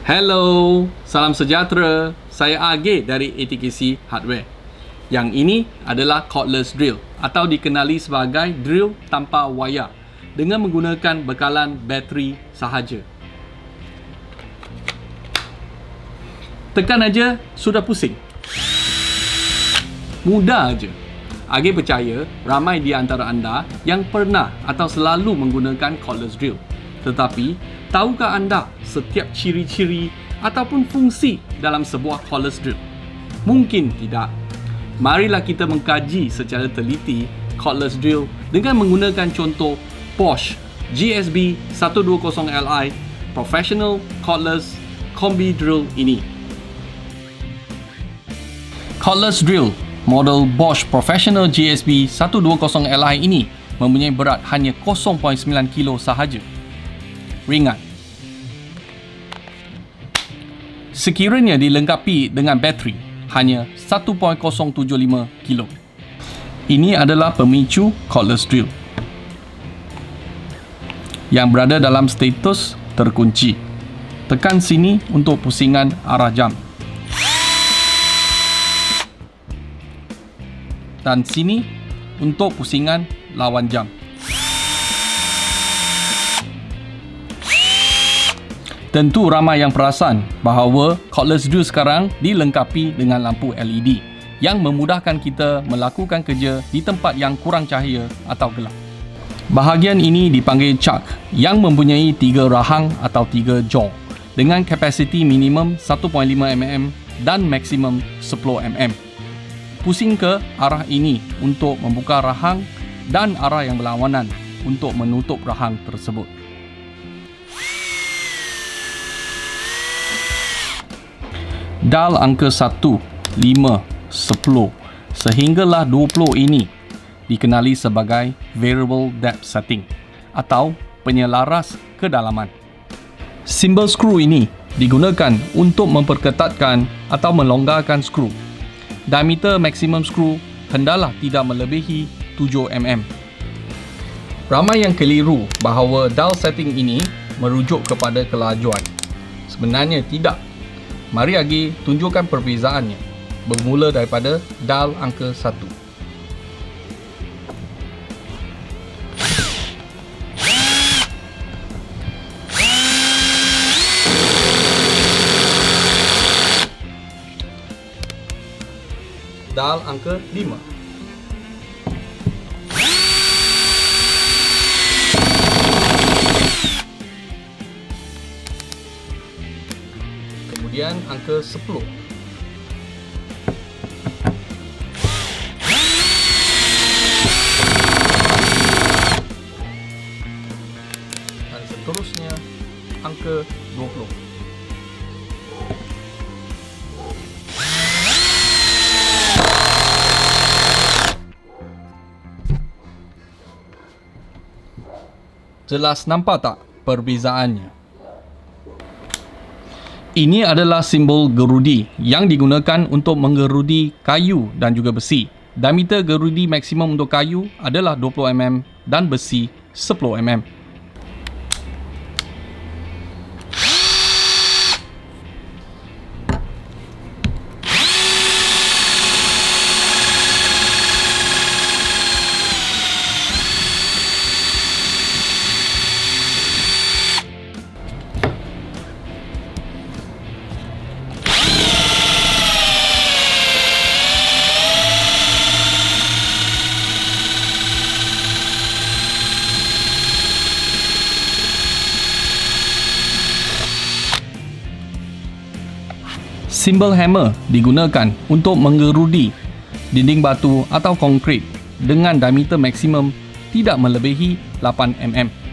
Hello, salam sejahtera. Saya AG dari ATKC Hardware. Yang ini adalah cordless drill atau dikenali sebagai drill tanpa wayar dengan menggunakan bekalan bateri sahaja. Tekan aja sudah pusing. Mudah aja. AG percaya ramai di antara anda yang pernah atau selalu menggunakan cordless drill. Tetapi, tahukah anda setiap ciri-ciri ataupun fungsi dalam sebuah cordless drill? Mungkin tidak. Marilah kita mengkaji secara teliti cordless drill dengan menggunakan contoh Bosch GSB 120Li Professional Cordless Combi Drill ini. Cordless drill model Bosch Professional GSB 120Li ini mempunyai berat hanya 0.9 kg sahaja. Ringan. Sekiranya dilengkapi dengan bateri, hanya 1.075 kg. Ini adalah pemicu cordless drill yang berada dalam status terkunci. Tekan sini untuk pusingan arah jam. Dan sini untuk pusingan lawan jam. Tentu ramai yang perasan bahawa cordless drill sekarang dilengkapi dengan lampu LED yang memudahkan kita melakukan kerja di tempat yang kurang cahaya atau gelap. Bahagian ini dipanggil chuck yang mempunyai 3 rahang atau 3 jaw dengan kapasiti minimum 1.5 mm dan maksimum 10 mm. Pusing ke arah ini untuk membuka rahang dan arah yang berlawanan untuk menutup rahang tersebut. Dial angka 1, 5, 10 sehinggalah 20 ini dikenali sebagai variable depth setting atau penyelaras kedalaman. Simbol skru ini digunakan untuk memperketatkan atau melonggarkan skru. Diameter maksimum skru hendaklah tidak melebihi 7 mm. Ramai yang keliru bahawa dial setting ini merujuk kepada kelajuan. Sebenarnya tidak. Mari AG tunjukkan perbezaannya. Bermula daripada dial angka 1. Dial angka 5. Kemudian angka 10. Dan seterusnya angka 20. Jelas nampak tak perbezaannya? Ini adalah simbol gerudi yang digunakan untuk menggerudi kayu dan juga besi. Diameter gerudi maksimum untuk kayu adalah 20 mm dan besi 10 mm. Simbol hammer digunakan untuk menggerudi dinding batu atau konkrit dengan diameter maksimum tidak melebihi 8 mm.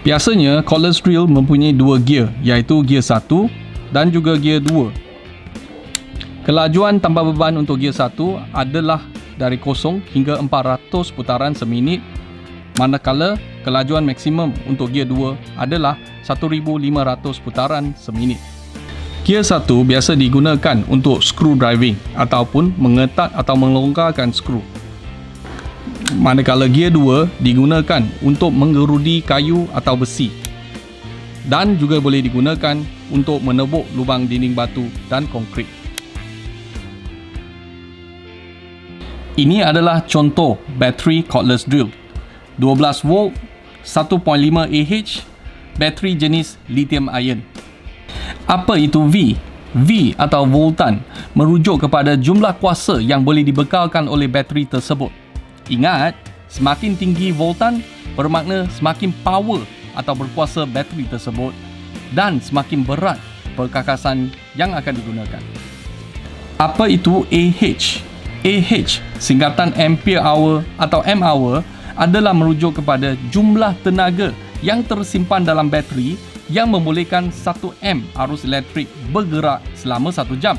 Biasanya cordless drill mempunyai 2 gear, iaitu gear 1 dan juga gear 2. Kelajuan tanpa beban untuk gear 1 adalah dari 0 hingga 400 putaran seminit, manakala kelajuan maksimum untuk gear 2 adalah 1500 putaran seminit. Gear 1 biasa digunakan untuk screw driving ataupun mengetat atau melonggarkan skru. Manakala gear 2 digunakan untuk mengerudi kayu atau besi dan juga boleh digunakan untuk menebuk lubang dinding batu dan konkrit. Ini adalah contoh bateri cordless drill 12 volt 1.5 Ah bateri jenis lithium ion. Apa itu V? V atau voltan merujuk kepada jumlah kuasa yang boleh dibekalkan oleh bateri tersebut. Ingat, semakin tinggi voltan bermakna semakin power atau berkuasa bateri tersebut dan semakin berat perkakasan yang akan digunakan. Apa itu AH? AH, singkatan ampere hour atau M hour, adalah merujuk kepada jumlah tenaga yang tersimpan dalam bateri yang membolehkan 1 amp arus elektrik bergerak selama 1 jam.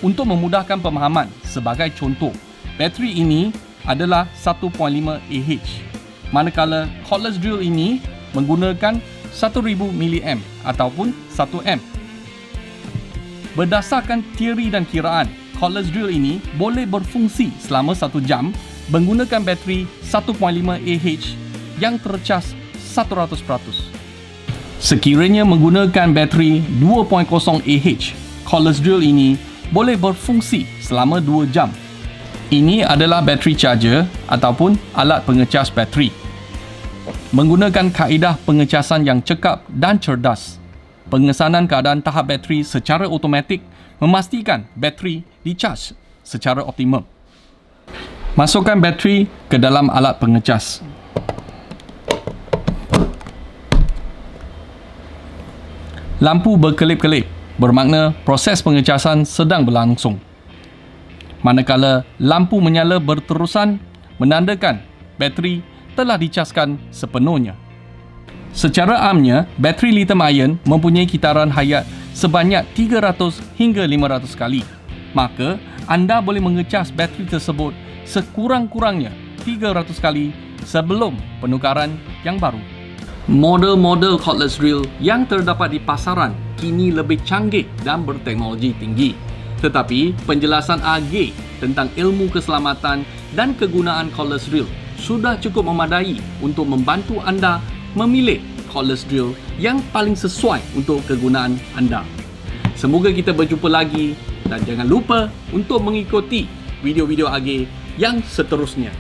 Untuk memudahkan pemahaman, sebagai contoh, bateri ini adalah 1.5 Ah, manakala cordless drill ini menggunakan 1000 mA ataupun 1 amp. Berdasarkan teori dan kiraan, cordless drill ini boleh berfungsi selama 1 jam menggunakan bateri 1.5 Ah yang tercas 100%. Sekiranya menggunakan bateri 2.0 Ah, cordless drill ini boleh berfungsi selama 2 jam. Ini adalah battery charger ataupun alat pengecas bateri. Menggunakan kaedah pengecasan yang cekap dan cerdas, pengesanan keadaan tahap bateri secara automatik memastikan bateri dicas secara optimum. Masukkan bateri ke dalam alat pengecas. Lampu berkelip-kelip bermakna proses pengecasan sedang berlangsung. Manakala lampu menyala berterusan menandakan bateri telah dicaskan sepenuhnya. Secara amnya, bateri lithium ion mempunyai kitaran hayat sebanyak 300 hingga 500 kali. Maka, anda boleh mengecas bateri tersebut sekurang-kurangnya 300 kali sebelum penukaran yang baru. Model-model cordless drill yang terdapat di pasaran kini lebih canggih dan berteknologi tinggi. Tetapi, penjelasan AG tentang ilmu keselamatan dan kegunaan cordless drill sudah cukup memadai untuk membantu anda memilih cordless drill yang paling sesuai untuk kegunaan anda. Semoga kita berjumpa lagi dan jangan lupa untuk mengikuti video-video AG yang seterusnya.